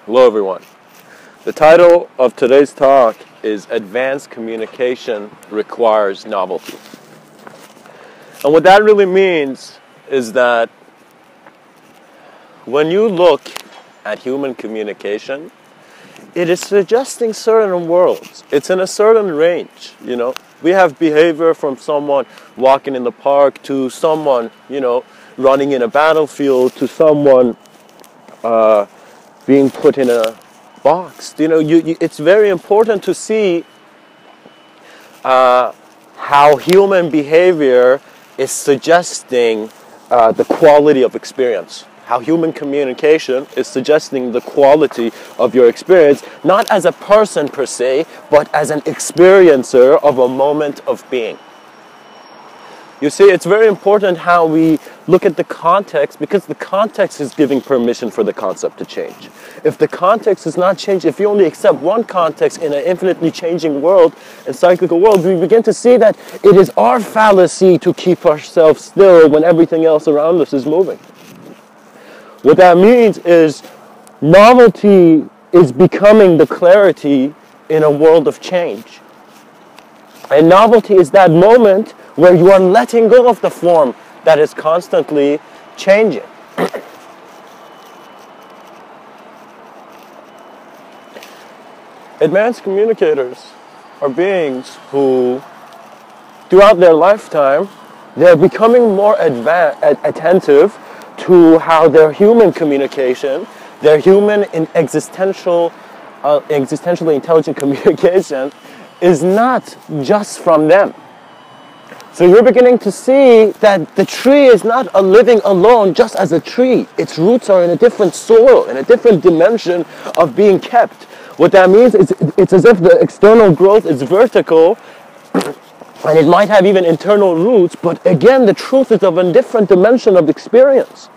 Hello everyone. The title of today's talk is Advanced Communication Requires Novelty. And what that really means is that when you look at human communication, it is suggesting certain worlds. It's in a certain range, We have behavior from someone walking in the park to someone, running in a battlefield to someone being put in a box. It's very important to see how human behavior is suggesting the quality of experience. How human communication is suggesting the quality of your experience, not as a person per se, but as an experiencer of a moment of being. You see, it's very important how we look at the context, because the context is giving permission for the concept to change. If the context is not changed, if you only accept one context in an infinitely changing world, and cyclical world, we begin to see that it is our fallacy to keep ourselves still when everything else around us is moving. What that means is novelty is becoming the clarity in a world of change. And novelty is that moment where you are letting go of the form that is constantly changing. Advanced communicators are beings who, throughout their lifetime, they're becoming more attentive to how their human communication, their human and existentially intelligent communication is not just from them. So you're beginning to see that the tree is not a living alone just as a tree. Its roots are in a different soil, in a different dimension of being kept. What that means is it's as if the external growth is vertical, and it might have even internal roots, but again, the truth is of a different dimension of experience.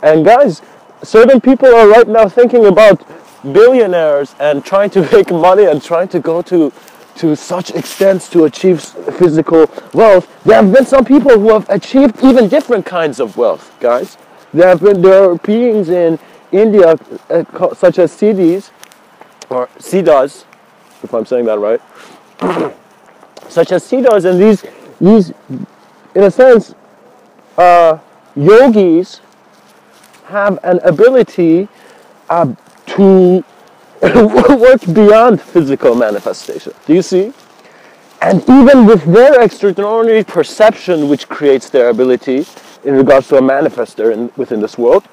And guys, certain people are right now thinking about billionaires and trying to make money and trying to go to such extents to achieve physical wealth. There have been some people who have achieved even different kinds of wealth, guys. There are beings in India such as Siddhis, or Siddhas, if I'm saying that right, such as Siddhas, and these in a sense, yogis have an ability to work beyond physical manifestation. Do you see? And even with their extraordinary perception, which creates their ability in regards to a manifester within this world,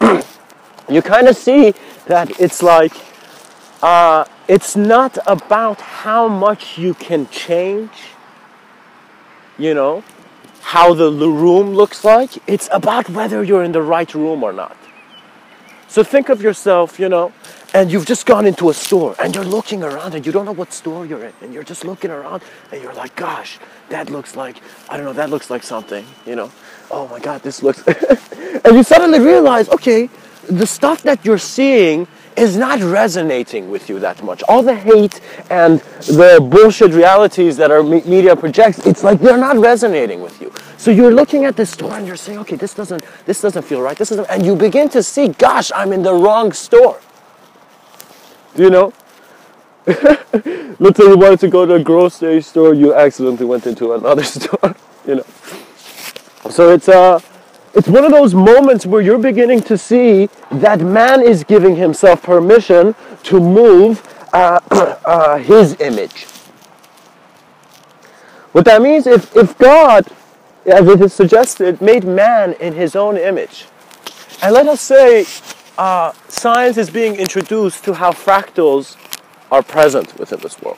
you kind of see that it's like, it's not about how much you can change, how the room looks like. It's about whether you're in the right room or not. So think of yourself, and you've just gone into a store and you're looking around and you don't know what store you're in, and you're just looking around and you're like, gosh, that looks like, that looks like something, oh my God, this looks, and you suddenly realize, okay, the stuff that you're seeing is not resonating with you that much. All the hate and the bullshit realities that our media projects, it's like they're not resonating with you. So you're looking at this store and you're saying, okay, this doesn't feel right. And you begin to see, gosh, I'm in the wrong store. Let's say you wanted to go to a grocery store, you accidentally went into another store. So it's one of those moments where you're beginning to see that man is giving himself permission to move his image. What that means, if God, as it is suggested, made man in his own image, and let us say science is being introduced to how fractals are present within this world,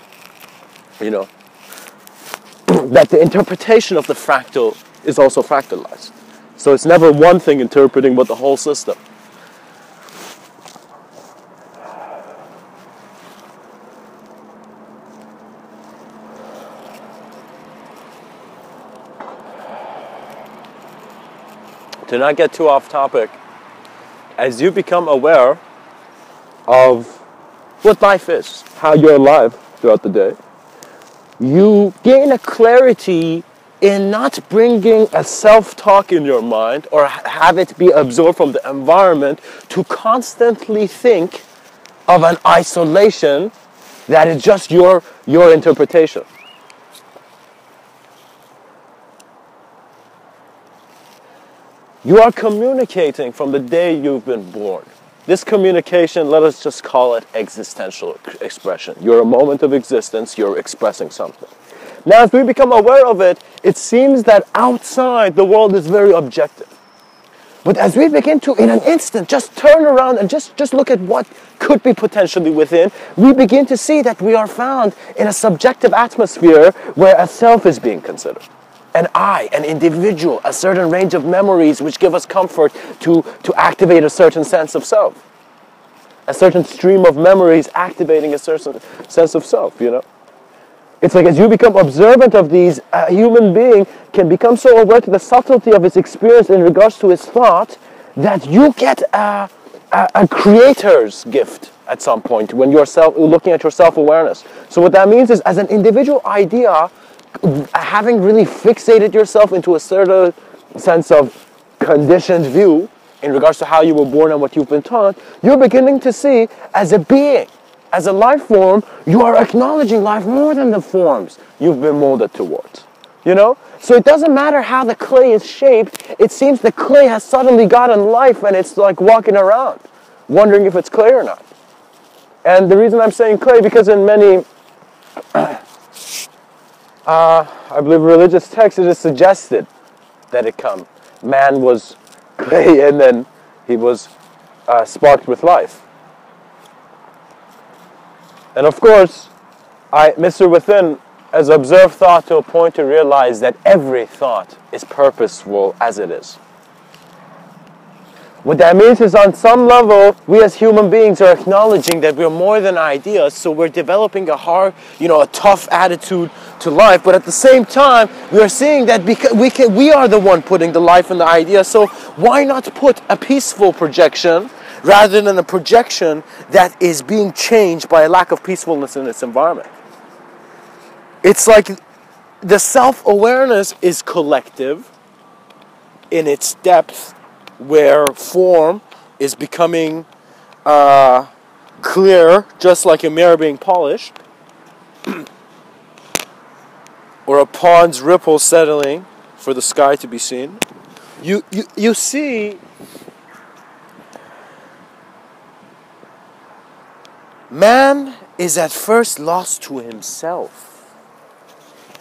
that the interpretation of the fractal is also fractalized. So it's never one thing interpreting, but the whole system. To not get too off topic, as you become aware of what life is, how you're alive throughout the day, you gain a clarity in not bringing a self-talk in your mind or have it be absorbed from the environment to constantly think of an isolation that is just your interpretation. You are communicating from the day you've been born. This communication, let us just call it existential expression. You're a moment of existence, you're expressing something. Now, as we become aware of it, it seems that outside the world is very objective. But as we begin to, in an instant, just turn around and just look at what could be potentially within, we begin to see that we are found in a subjective atmosphere where a self is being considered. An I, an individual, a certain range of memories which give us comfort to activate a certain sense of self. A certain stream of memories activating a certain sense of self, you know. It's like as you become observant of these, a human being can become so aware to the subtlety of his experience in regards to his thought that you get a creator's gift at some point when you're looking at your self-awareness. So what that means is, as an individual idea, having really fixated yourself into a certain sense of conditioned view in regards to how you were born and what you've been taught, you're beginning to see as a being, as a life form, you are acknowledging life more than the forms you've been molded towards. You know? So it doesn't matter how the clay is shaped, it seems the clay has suddenly gotten life and it's like walking around, wondering if it's clay or not. And the reason I'm saying clay, because in many, I believe religious texts, it is suggested that man was clay and then he was sparked with life. And of course, Mr.Within has observed thought to a point to realize that every thought is purposeful as it is. What that means is, on some level, we as human beings are acknowledging that we're more than ideas, so we're developing a tough attitude to life, but at the same time, we are seeing that because we are the one putting the life in the idea, so why not put a peaceful projection rather than a projection that is being changed by a lack of peacefulness in its environment? It's like the self-awareness is collective in its depth, where form is becoming clear, just like a mirror being polished, or a pond's ripple settling for the sky to be seen. You see, man is at first lost to himself,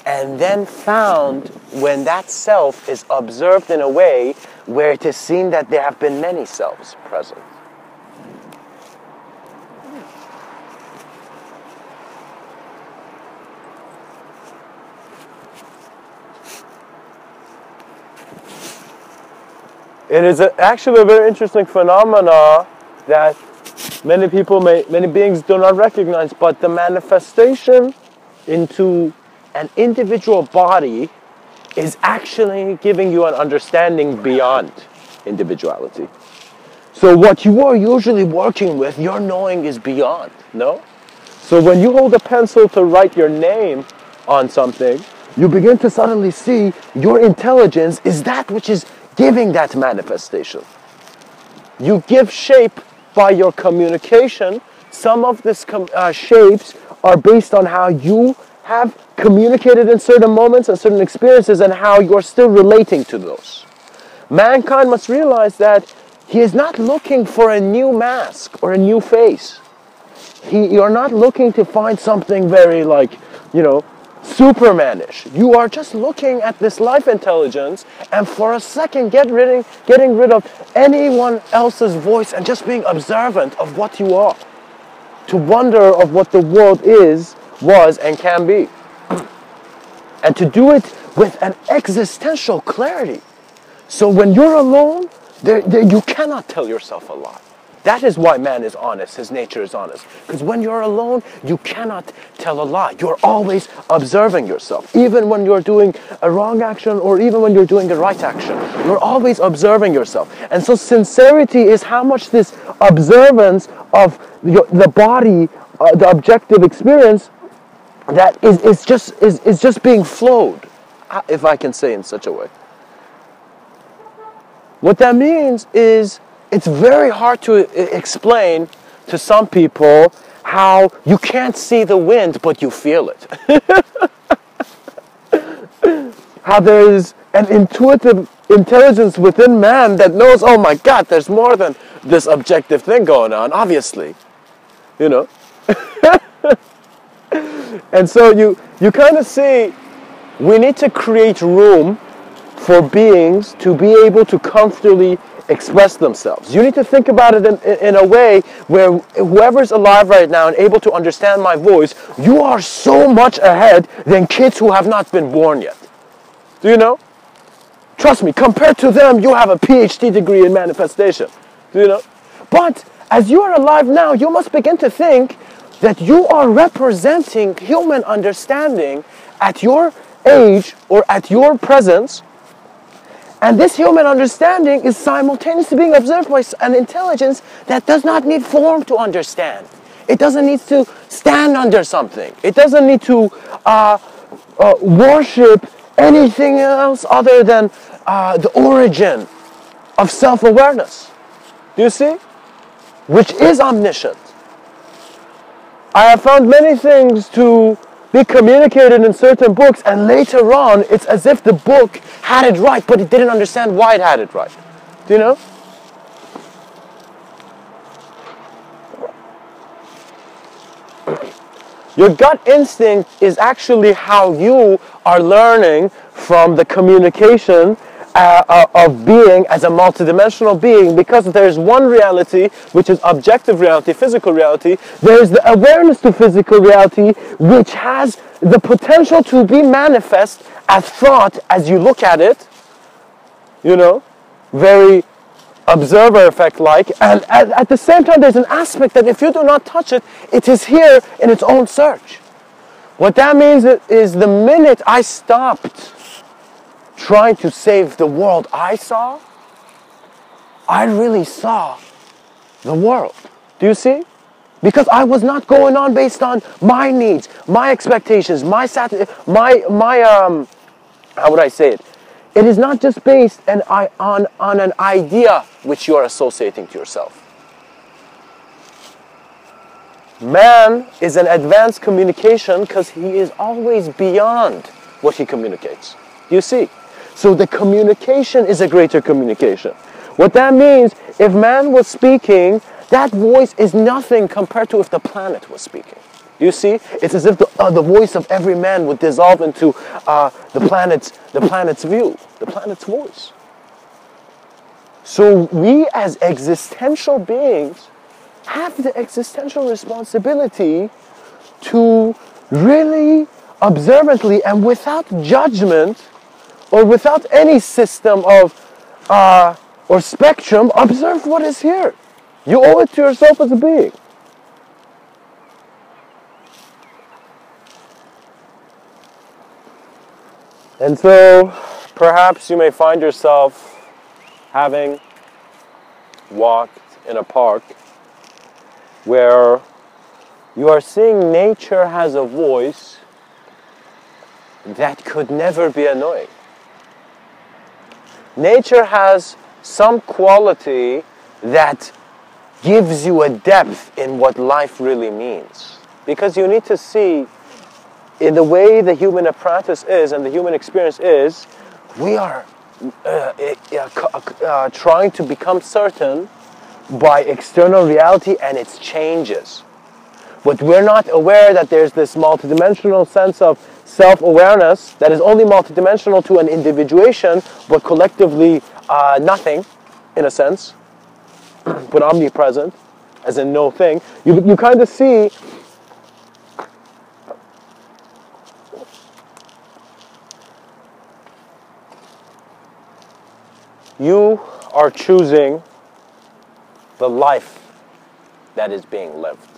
and then found when that self is observed in a way where it is seen that there have been many selves present. It is actually a very interesting phenomena that many beings do not recognize, but the manifestation into an individual body is actually giving you an understanding beyond individuality. So what you are usually working with, your knowing is beyond, no? So when you hold a pencil to write your name on something, you begin to suddenly see your intelligence is that which is giving that manifestation. You give shape by your communication. Some of these shapes are based on how you have communicated in certain moments and certain experiences and how you're still relating to those. Mankind must realize that he is not looking for a new mask or a new face. You're not looking to find something very Superman-ish. You are just looking at this life intelligence and for a second getting rid of anyone else's voice and just being observant of what you are. To wonder of what the world is, was, and can be. And to do it with an existential clarity. So when you're alone, you cannot tell yourself a lie. That is why man is honest, his nature is honest. Because when you're alone, you cannot tell a lie. You're always observing yourself. Even when you're doing a wrong action or even when you're doing a right action. You're always observing yourself. And so sincerity is how much this observance of the body, the objective experience, that is just being flowed, if I can say in such a way. What that means is it's very hard to explain to some people how you can't see the wind, but you feel it. How there is an intuitive intelligence within man that knows, oh my God, there's more than this objective thing going on, obviously. You know? And so you kind of see, we need to create room for beings to be able to comfortably express themselves. You need to think about it in a way where whoever's alive right now and able to understand my voice, you are so much ahead than kids who have not been born yet. Do you know? Trust me, compared to them, you have a PhD degree in manifestation. Do you know? But as you are alive now, you must begin to think that you are representing human understanding at your age or at your presence. And this human understanding is simultaneously being observed by an intelligence that does not need form to understand. It doesn't need to stand under something. It doesn't need to worship anything else other than the origin of self-awareness. Do you see? Which is omniscient. I have found many things to be communicated in certain books, and later on it's as if the book had it right, but it didn't understand why it had it right. Do you know? Your gut instinct is actually how you are learning from the communication of being as a multidimensional being, because there's one reality, which is objective reality, physical reality. There's the awareness to physical reality, which has the potential to be manifest as thought as you look at it, you know, very observer effect like, and at the same time there's an aspect that if you do not touch it, it is here in its own search. What that means is the minute I stopped trying to save the world I really saw the world. Do you see? Because I was not going on based on my needs, my expectations, how would I say it? It is not just based on an idea which you are associating to yourself. Man is an advanced communication because he is always beyond what he communicates. Do you see? So the communication is a greater communication. What that means, if man was speaking, that voice is nothing compared to if the planet was speaking. Do you see? It's as if the voice of every man would dissolve into the planet's view, the planet's voice. So we as existential beings have the existential responsibility to really observantly and without judgment or without any system of or spectrum, observe what is here. You owe it to yourself as a being. And so, perhaps you may find yourself having walked in a park where you are seeing nature has a voice that could never be annoying. Nature has some quality that gives you a depth in what life really means. Because you need to see, in the way the human apparatus is and the human experience is, we are trying to become certain by external reality and its changes. But we're not aware that there's this multidimensional sense of self-awareness that is only multidimensional to an individuation, but collectively nothing, in a sense, but omnipresent, as in no thing. You kind of see you are choosing the life that is being lived.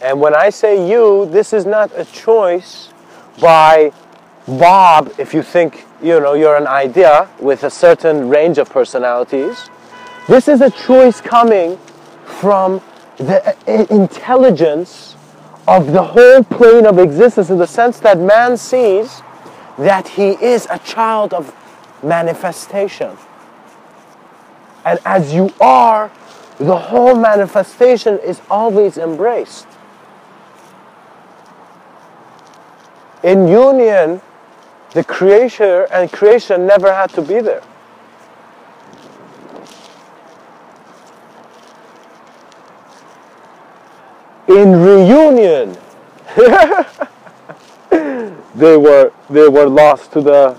And when I say you, this is not a choice by Bob, if you think, you're an idea with a certain range of personalities. This is a choice coming from the intelligence of the whole plane of existence, in the sense that man sees that he is a child of manifestation. And as you are the whole manifestation is always embraced. In union, the creator and creation never had to be there. In reunion, they were lost to the,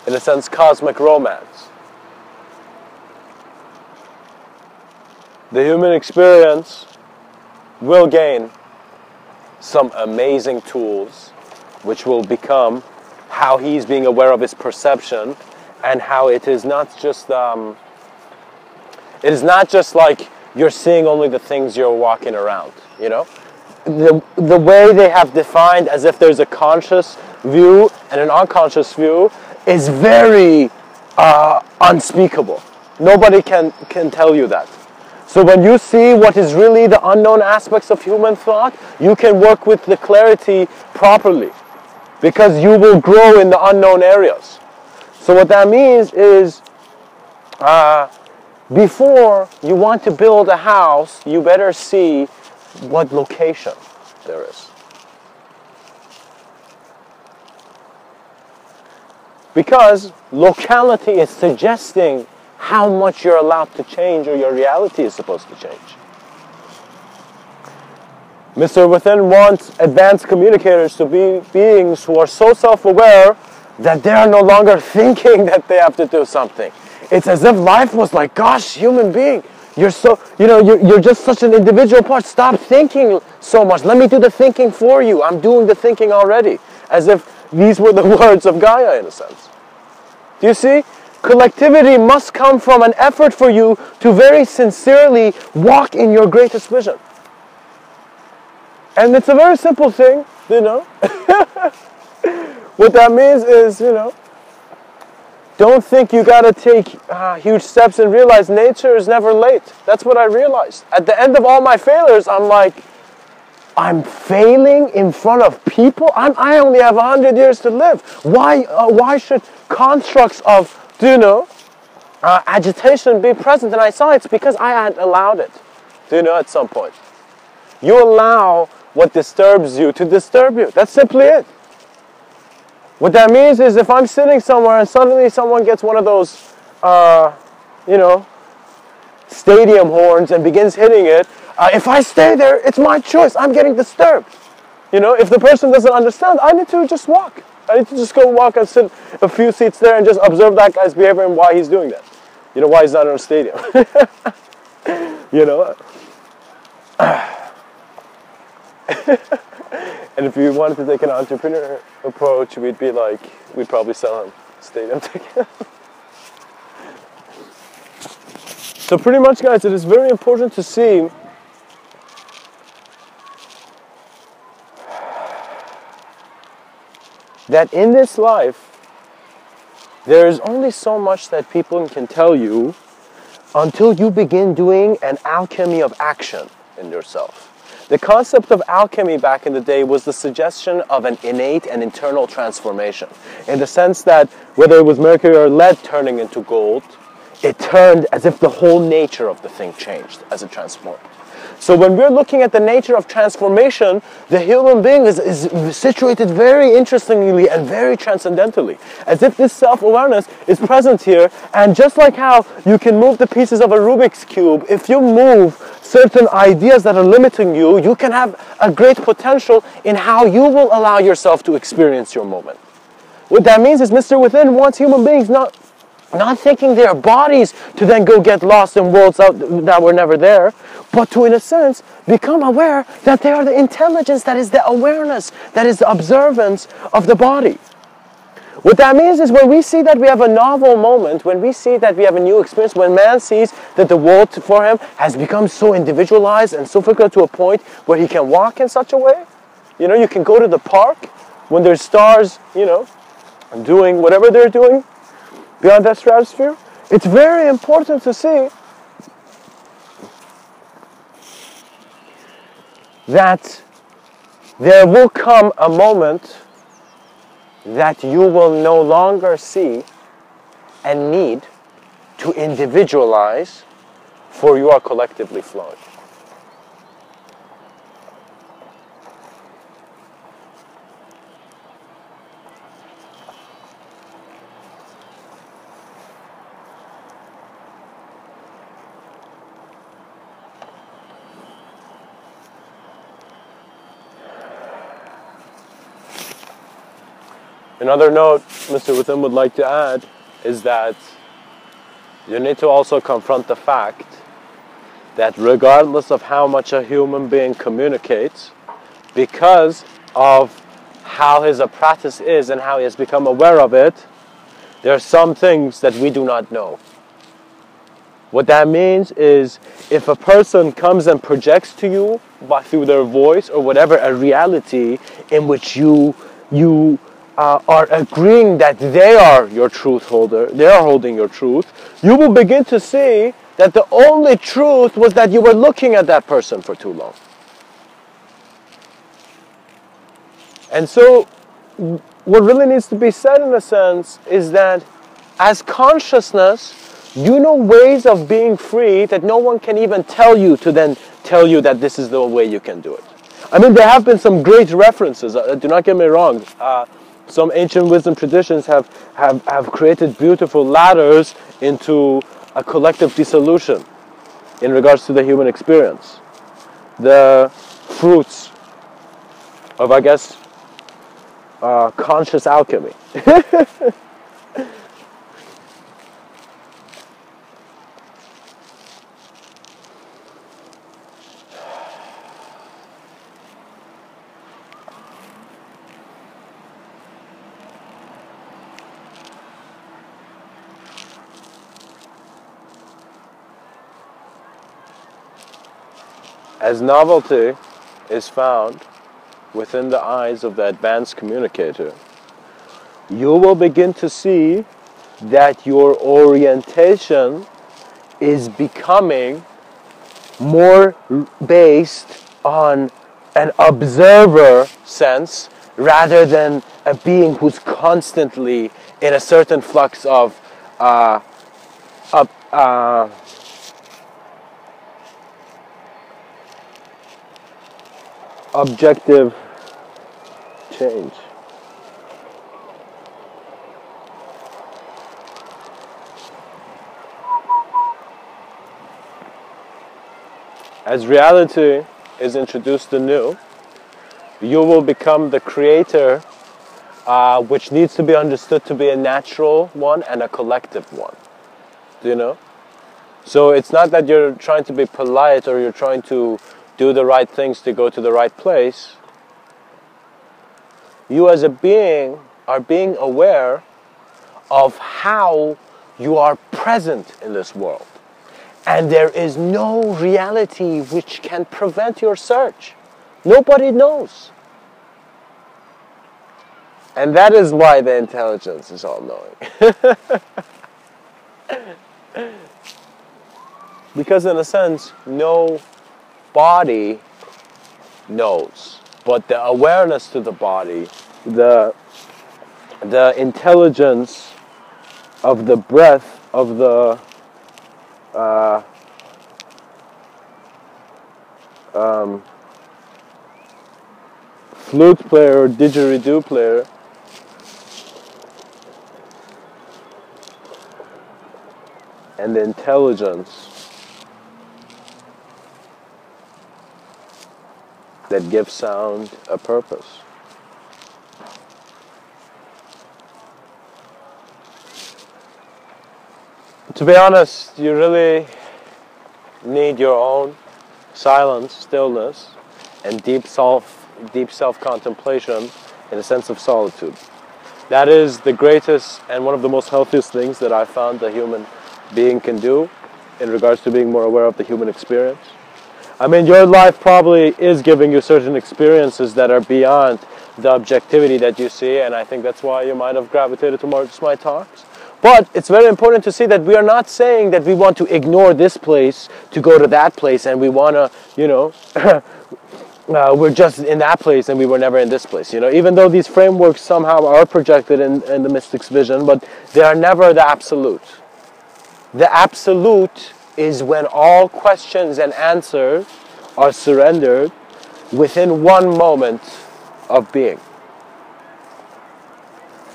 in a sense, cosmic romance. The human experience will gain some amazing tools, which will become how he's being aware of his perception, and how it is not just like you're seeing only the things you're walking around, you know? The way they have defined as if there's a conscious view and an unconscious view is very unspeakable. Nobody can tell you that. So when you see what is really the unknown aspects of human thought, you can work with the clarity properly, because you will grow in the unknown areas. So what that means is, before you want to build a house, you better see what location there is. Because locality is suggesting how much you're allowed to change, or your reality is supposed to change. Mr.Within wants advanced communicators to be beings who are so self-aware that they are no longer thinking that they have to do something. It's as if life was like, gosh, human being, you're so, you're just such an individual part. Stop thinking so much. Let me do the thinking for you. I'm doing the thinking already. As if these were the words of Gaia, in a sense. Do you see? Collectivity must come from an effort for you to very sincerely walk in your greatest vision. And it's a very simple thing, What that means is, don't think you gotta take huge steps and realize nature is never late. That's what I realized. At the end of all my failures, I'm like, I'm failing in front of people? I only have 100 years to live. Why should constructs of agitation be present? And I saw it's because I had allowed it, at some point. You allow what disturbs you to disturb you. That's simply it. What that means is, if I'm sitting somewhere and suddenly someone gets one of those, stadium horns and begins hitting it, if I stay there, it's my choice. I'm getting disturbed. If the person doesn't understand, I need to just walk. I need to just go walk and sit a few seats there and just observe that guy's behavior and why he's doing that. Why he's not in a stadium. And if you wanted to take an entrepreneur approach, we'd probably sell him stadium tickets. So pretty much, guys, it is very important to see that in this life, there is only so much that people can tell you until you begin doing an alchemy of action in yourself. The concept of alchemy back in the day was the suggestion of an innate and internal transformation, in the sense that whether it was mercury or lead turning into gold, it turned as if the whole nature of the thing changed as it transformed. So when we're looking at the nature of transformation, the human being is situated very interestingly and very transcendentally. As if this self-awareness is present here, and just like how you can move the pieces of a Rubik's Cube, if you move certain ideas that are limiting you, you can have a great potential in how you will allow yourself to experience your moment. What that means is Mr.Within wants human beings not thinking their bodies to then go get lost in worlds that were never there, but to, in a sense, become aware that they are the intelligence, that is the awareness, that is the observance of the body. What that means is, when we see that we have a novel moment, when we see that we have a new experience, when man sees that the world for him has become so individualized and so focused to a point where he can walk in such a way, you can go to the park when there's stars, doing whatever they're doing, beyond that stratosphere. It's very important to see that there will come a moment that you will no longer see and need to individualize, for you are collectively flowing. Another note Mr. Within would like to add is that you need to also confront the fact that regardless of how much a human being communicates, because of how his apparatus is and how he has become aware of it, there are some things that we do not know. What that means is if a person comes and projects to you through their voice or whatever a reality in which you are agreeing that they are your truth holder, they are holding your truth, you will begin to see that the only truth was that you were looking at that person for too long. And so what really needs to be said in a sense is that as consciousness, you know ways of being free that no one can even tell you to then tell you that this is the way you can do it. I mean, there have been some great references, do not get me wrong. Some ancient wisdom traditions have created beautiful ladders into a collective dissolution in regards to the human experience. The fruits of, I guess, conscious alchemy. As novelty is found within the eyes of the advanced communicator, you will begin to see that your orientation is becoming more based on an observer sense rather than a being who's constantly in a certain flux of objective change. As reality is introduced anew, you will become the creator, which needs to be understood to be a natural one and a collective one. Do you know? So it's not that you're trying to be polite or you're trying to do the right things to go to the right place. You as a being are being aware of how you are present in this world. And there is no reality which can prevent your search. Nobody knows. And that is why the intelligence is all-knowing. Because in a sense, no body knows, but the awareness to the body, the intelligence of the breath of the flute player or didgeridoo player and the intelligence that gives sound a purpose. To be honest, you really need your own silence, stillness, and deep self-contemplation in a sense of solitude. That is the greatest and one of the most healthiest things that I found the human being can do in regards to being more aware of the human experience. I mean, your life probably is giving you certain experiences that are beyond the objectivity that you see, and I think that's why you might have gravitated towards my talks. But it's very important to see that we are not saying that we want to ignore this place to go to that place, and we want to, we're just in that place and we were never in this place. Even though these frameworks somehow are projected in the mystic's vision, but they are never the absolute. The absolute is when all questions and answers are surrendered within one moment of being.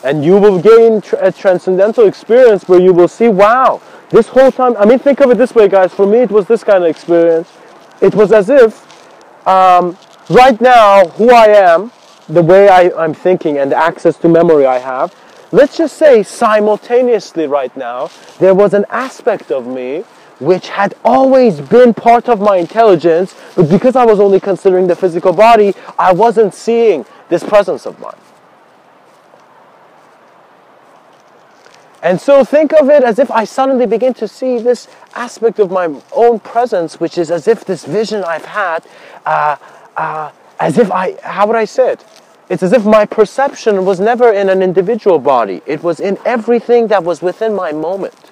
And you will gain a transcendental experience where you will see, wow, this whole time, I mean, think of it this way, guys. For me, it was this kind of experience. It was as if right now, who I am, the way I'm thinking and the access to memory I have, let's just say simultaneously right now, there was an aspect of me which had always been part of my intelligence, but because I was only considering the physical body, I wasn't seeing this presence of mine. And so think of it as if I suddenly begin to see this aspect of my own presence, which is as if this vision I've had, as if how would I say it? It's as if my perception was never in an individual body. It was in everything that was within my moment.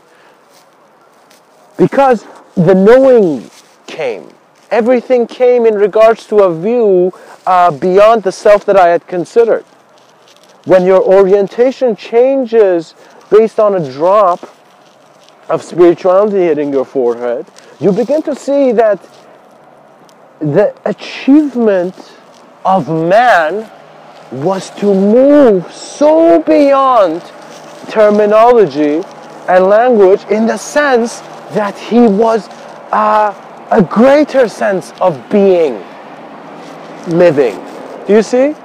Because the knowing came. Everything came in regards to a view beyond the self that I had considered. When your orientation changes based on a drop of spirituality hitting your forehead, you begin to see that the achievement of man was to move so beyond terminology and language, in the sense that he was a greater sense of being, living. Do you see?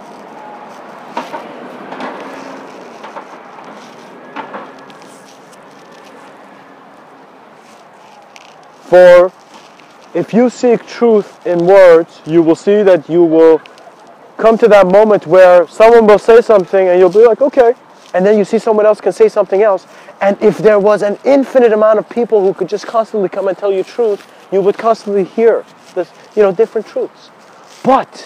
For if you seek truth in words, you will see that you will come to that moment where someone will say something and you'll be like, okay. And then you see someone else can say something else. And if there was an infinite amount of people who could just constantly come and tell you truth, you would constantly hear this, different truths. But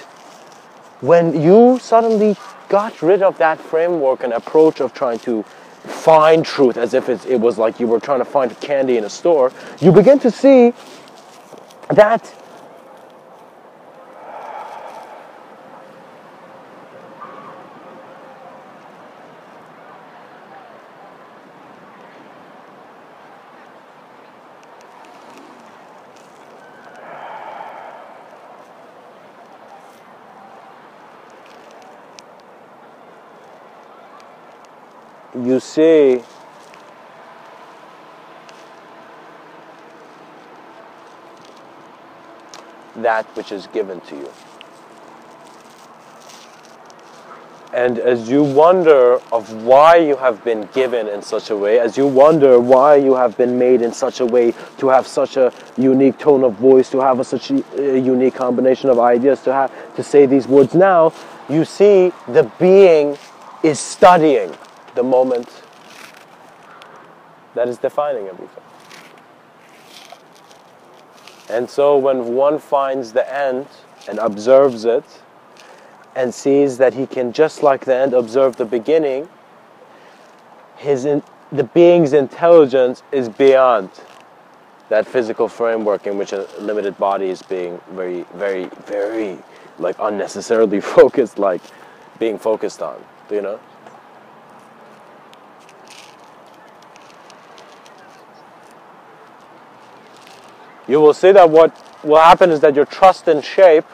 when you suddenly got rid of that framework and approach of trying to find truth as if it was like you were trying to find candy in a store, you begin to see that you see that which is given to you. And as you wonder of why you have been given in such a way, as you wonder why you have been made in such a way to have such a unique tone of voice, to have such a unique combination of ideas, to say these words now, you see the being is studying the moment that is defining everything. And so when one finds the end and observes it and sees that he can, just like the end, observe the beginning, the being's intelligence is beyond that physical framework in which a limited body is being very, very, very, like, unnecessarily focused, like being focused on, you know? You will see that what will happen is that your trust in shape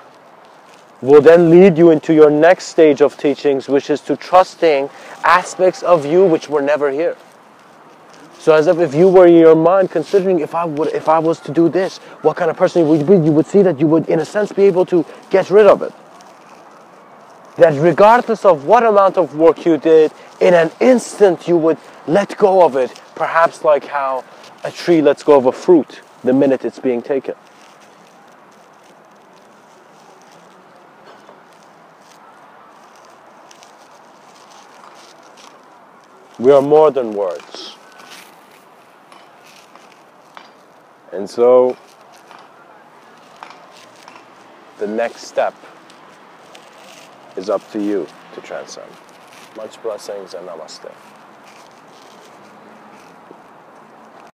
will then lead you into your next stage of teachings, which is to trusting aspects of you which were never here. So as if you were in your mind considering, if I was to do this, what kind of person would you be, you would see that you would, in a sense, be able to get rid of it. That regardless of what amount of work you did, in an instant you would let go of it, perhaps like how a tree lets go of a fruit the minute it's being taken. We are more than words. And so, the next step is up to you to transcend. Much blessings and namaste.